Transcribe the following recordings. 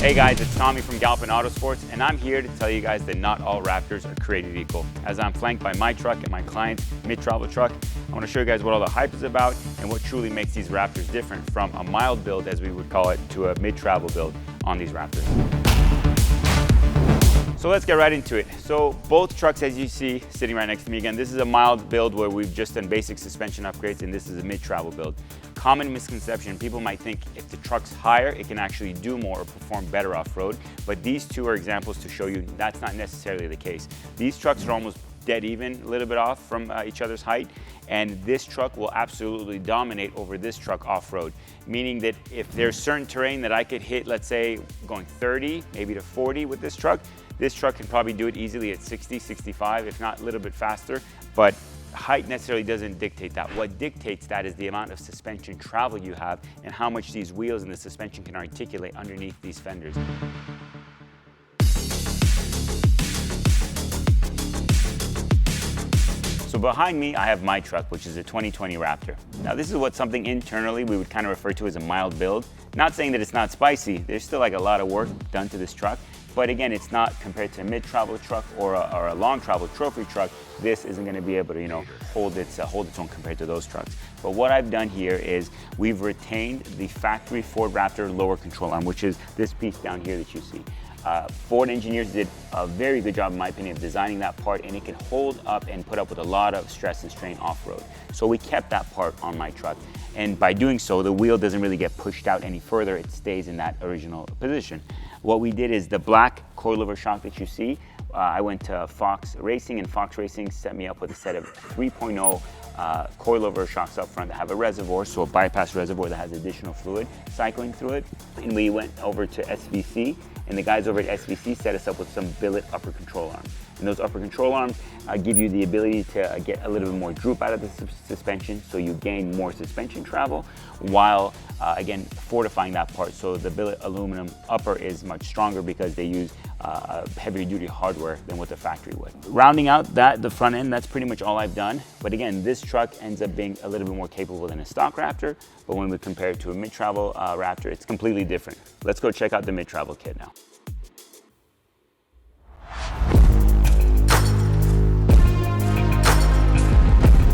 Hey guys, it's Tommy from Galpin Auto Sports, and I'm here to tell you guys that not all Raptors are created equal. As I'm flanked by my truck and my client's mid-travel truck, I want to show you guys what all the hype is about and what truly makes these Raptors different from a mild build, as we would call it, to a mid-travel build on these Raptors. So let's get right into it. So both trucks, as you see, sitting right next to me again, this is a mild build where we've just done basic suspension upgrades, and this is a mid-travel build. Common misconception, people might think if the truck's higher, it can actually do more or perform better off-road, but these two are examples to show you that's not necessarily the case. These trucks are almost dead even, a little bit off from each other's height, and this truck will absolutely dominate over this truck off-road, meaning that if there's certain terrain that I could hit, let's say going 30, maybe to 40 with this truck can probably do it easily at 60, 65, if not a little bit faster, but height necessarily doesn't dictate that. What dictates that is the amount of suspension travel you have and how much these wheels and the suspension can articulate underneath these fenders. So behind me, I have my truck, which is a 2020 Raptor. Now this is something internally we would kind of refer to as a mild build. Not saying that it's not spicy, there's still like a lot of work done to this truck. But again, it's not compared to a mid-travel truck or a long-travel trophy truck. This isn't going to be able to, hold its own compared to those trucks. But what I've done here is we've retained the factory Ford Raptor lower control arm, which is this piece down here that you see. Ford engineers did a very good job, in my opinion, of designing that part, and it can hold up and put up with a lot of stress and strain off-road. So we kept that part on my truck. And by doing so, the wheel doesn't really get pushed out any further. It stays in that original position. What we did is the black coilover shock that you see, I went to Fox Racing, and Fox Racing set me up with a set of 3.0 coilover shocks up front that have a reservoir, so a bypass reservoir that has additional fluid cycling through it. And we went over to SVC, and the guys over at SVC set us up with some billet upper control arms. And those upper control arms give you the ability to get a little bit more droop out of the suspension, so you gain more suspension travel, while again fortifying that part. So the billet aluminum upper is much stronger because they use heavier duty hardware than what the factory would. Rounding out the front end, that's pretty much all I've done. But again, this truck ends up being a little bit more capable than a stock Raptor, but when we compare it to a mid-travel Raptor, it's completely different. Let's go check out the mid-travel kit now.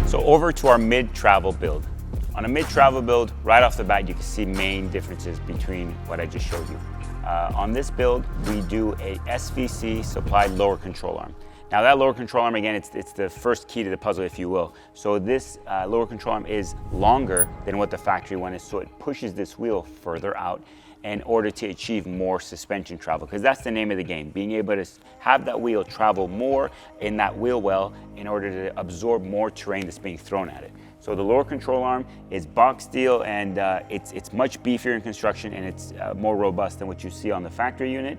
So over to our mid-travel build. On a mid-travel build, right off the bat, you can see main differences between what I just showed you. On this build, we do a SVC supplied lower control arm. Now that lower control arm, again, it's the first key to the puzzle, if you will. So this lower control arm is longer than what the factory one is, so it pushes this wheel further out in order to achieve more suspension travel, because that's the name of the game, being able to have that wheel travel more in that wheel well in order to absorb more terrain that's being thrown at it. So the lower control arm is box steel, and it's much beefier in construction, and it's more robust than what you see on the factory unit.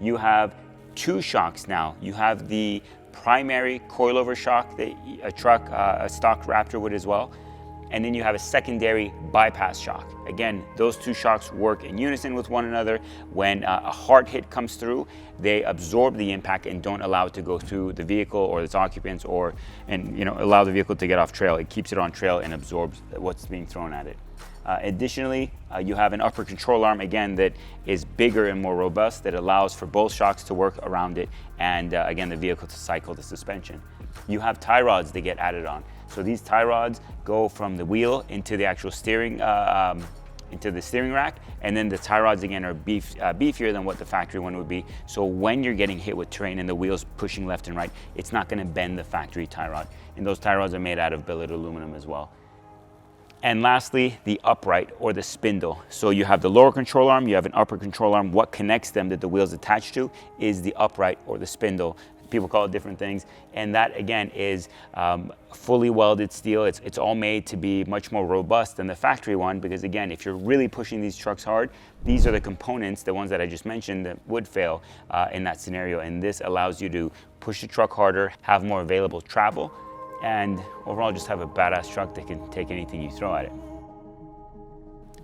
You have two shocks now. You have the primary coilover shock that a stock Raptor would as well. And then you have a secondary bypass shock. Again, those two shocks work in unison with one another. When a hard hit comes through, they absorb the impact and don't allow it to go through the vehicle or its occupants, allow the vehicle to get off trail. It keeps it on trail and absorbs what's being thrown at it. Additionally, you have an upper control arm, again, that is bigger and more robust, that allows for both shocks to work around it, and again, the vehicle to cycle the suspension. You have tie rods that get added on. So these tie rods go from the wheel into the actual steering, into the steering rack, and then the tie rods again are beefier than what the factory one would be. So when you're getting hit with terrain and the wheel's pushing left and right, it's not going to bend the factory tie rod. And those tie rods are made out of billet aluminum as well. And lastly, the upright or the spindle. So you have the lower control arm, you have an upper control arm. What connects them that the wheel's attached to is the upright or the spindle. People call it different things. And that again is fully welded steel. It's all made to be much more robust than the factory one, because again, if you're really pushing these trucks hard, these are the components, the ones that I just mentioned, that would fail in that scenario. And this allows you to push the truck harder, have more available travel, and overall just have a badass truck that can take anything you throw at it.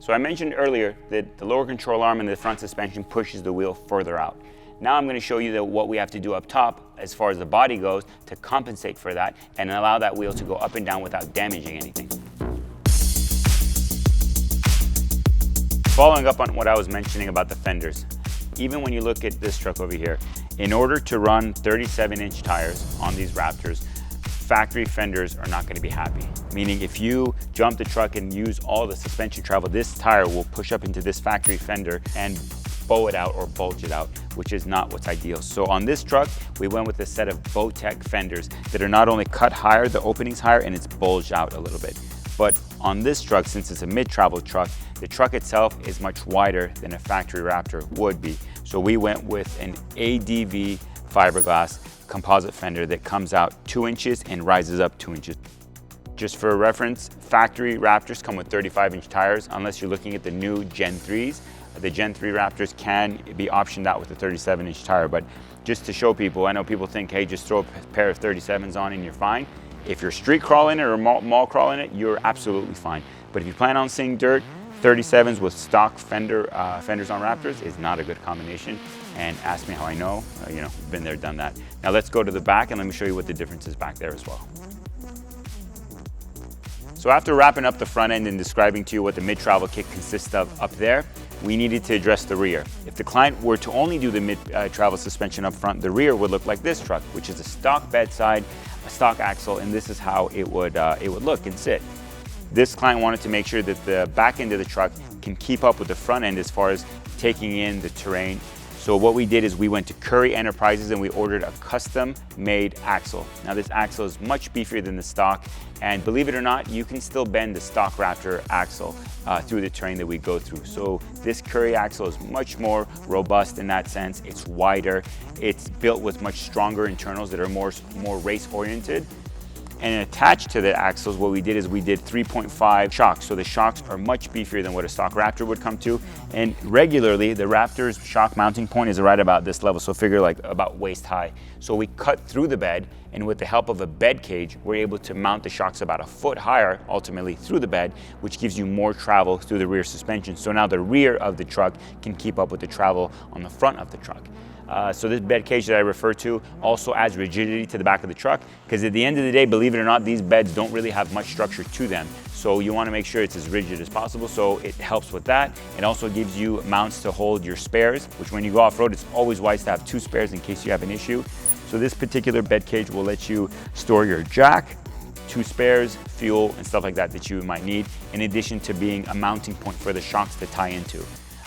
So I mentioned earlier that the lower control arm and the front suspension pushes the wheel further out. Now I'm going to show you what we have to do up top as far as the body goes to compensate for that and allow that wheel to go up and down without damaging anything. Following up on what I was mentioning about the fenders, even when you look at this truck over here, in order to run 37-inch tires on these Raptors, factory fenders are not going to be happy. Meaning if you jump the truck and use all the suspension travel, this tire will push up into this factory fender and bow it out or bulge it out, which is not what's ideal. So on this truck, we went with a set of Bowtech fenders that are not only cut higher, the opening's higher, and it's bulged out a little bit. But on this truck, since it's a mid-travel truck, the truck itself is much wider than a factory Raptor would be. So we went with an ADV fiberglass composite fender that comes out 2 inches and rises up 2 inches. Just for reference, factory Raptors come with 35-inch tires, unless you're looking at the new Gen 3s. The Gen 3 Raptors can be optioned out with a 37-inch tire, but just to show people, I know people think, hey, just throw a pair of 37s on and you're fine. If you're street crawling it or mall crawling it, you're absolutely fine. But if you plan on seeing dirt, 37s with stock fenders on Raptors is not a good combination. And ask me how I know, been there, done that. Now let's go to the back and let me show you what the difference is back there as well. So after wrapping up the front end and describing to you what the mid-travel kit consists of up there, we needed to address the rear. If the client were to only do the mid-travel suspension up front, the rear would look like this truck, which is a stock bedside, a stock axle, and this is how it would look and sit. This client wanted to make sure that the back end of the truck can keep up with the front end as far as taking in the terrain. So what we did is we went to Curry Enterprises and we ordered a custom-made axle. Now this axle is much beefier than the stock, and believe it or not, you can still bend the stock Raptor axle through the terrain that we go through. So this Curry axle is much more robust in that sense. It's wider, it's built with much stronger internals that are more race-oriented. And attached to the axles, what we did is we did 3.5 shocks. So the shocks are much beefier than what a stock Raptor would come to. And regularly, the Raptor's shock mounting point is right about this level. So figure like about waist high. So we cut through the bed, and with the help of a bed cage, we're able to mount the shocks about a foot higher, ultimately through the bed, which gives you more travel through the rear suspension. So now the rear of the truck can keep up with the travel on the front of the truck. So this bed cage that I refer to also adds rigidity to the back of the truck, because at the end of the day, believe it or not, these beds don't really have much structure to them. So you want to make sure it's as rigid as possible, so it helps with that. It also gives you mounts to hold your spares, which when you go off-road, it's always wise to have 2 spares in case you have an issue. So this particular bed cage will let you store your jack, 2 spares, fuel, and stuff like that that you might need, in addition to being a mounting point for the shocks to tie into.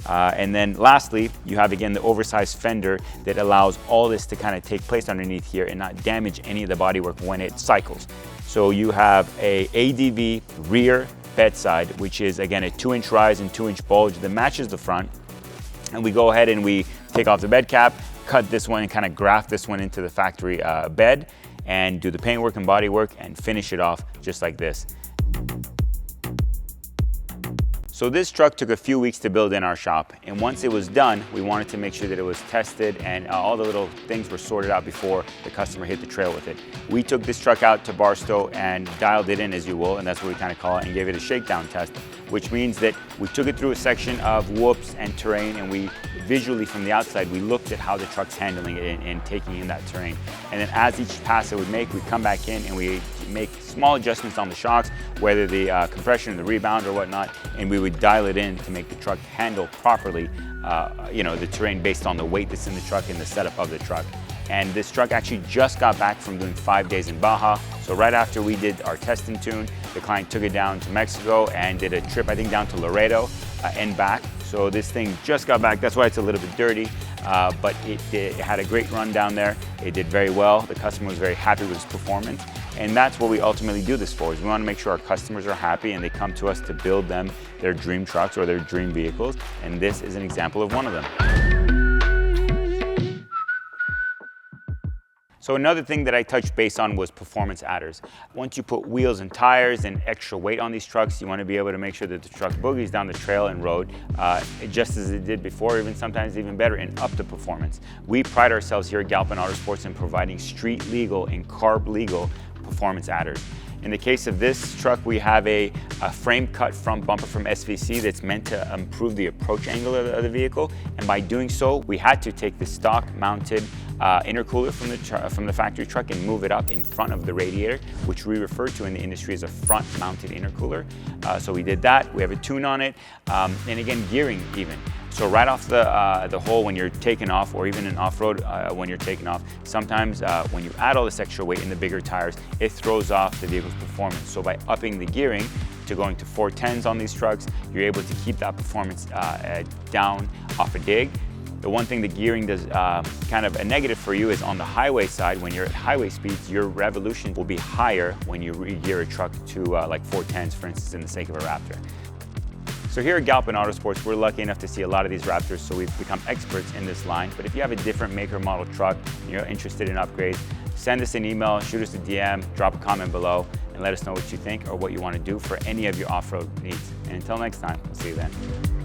And then lastly, you have again the oversized fender that allows all this to kind of take place underneath here and not damage any of the bodywork when it cycles. So you have a ADV rear bedside, which is again a 2-inch rise and 2-inch bulge that matches the front. And we go ahead and we take off the bed cap, cut this one and kind of graft this one into the factory bed, and do the paintwork and bodywork and finish it off just like this. So this truck took a few weeks to build in our shop, and once it was done, we wanted to make sure that it was tested and all the little things were sorted out before the customer hit the trail with it. We took this truck out to Barstow and dialed it in, as you will, and that's what we kind of call it, and gave it a shakedown test, which means that we took it through a section of whoops and terrain, and we visually from the outside, we looked at how the truck's handling it and taking in that terrain. And then as each pass it would make, we'd come back in and we make small adjustments on the shocks, whether the compression or the rebound or whatnot, and we would dial it in to make the truck handle properly, the terrain based on the weight that's in the truck and the setup of the truck. And this truck actually just got back from doing 5 days in Baja. So right after we did our test and tune, the client took it down to Mexico and did a trip, I think, down to Laredo and back. So this thing just got back. That's why it's a little bit dirty, but it had a great run down there. It did very well. The customer was very happy with its performance. And that's what we ultimately do this for, is we want to make sure our customers are happy and they come to us to build them their dream trucks or their dream vehicles. And this is an example of one of them. So another thing that I touched base on was performance adders. Once you put wheels and tires and extra weight on these trucks, you want to be able to make sure that the truck boogies down the trail and road just as it did before, even sometimes even better, and up the performance. We pride ourselves here at Galpin Auto Sports in providing street legal and carb legal performance adders. In the case of this truck, we have a frame cut front bumper from SVC that's meant to improve the approach angle of the vehicle. And by doing so, we had to take the stock mounted intercooler from the factory truck and move it up in front of the radiator, which we refer to in the industry as a front mounted intercooler. So we did that. We have a tune on it. And again, gearing even. So right off the hole when you're taking off, or even in off-road when you're taking off, sometimes when you add all this extra weight in the bigger tires, it throws off the vehicle's performance. So by upping the gearing to going to 410s on these trucks, you're able to keep that performance down off a dig. The one thing the gearing does kind of a negative for you is on the highway side. When you're at highway speeds, your revolution will be higher when you re-gear a truck to like 410s, for instance, in the sake of a Raptor. So here at Galpin Auto Sports, we're lucky enough to see a lot of these Raptors, so we've become experts in this line. But if you have a different make or model truck and you're interested in upgrades, send us an email, shoot us a DM, drop a comment below, and let us know what you think or what you want to do for any of your off-road needs. And until next time, we'll see you then.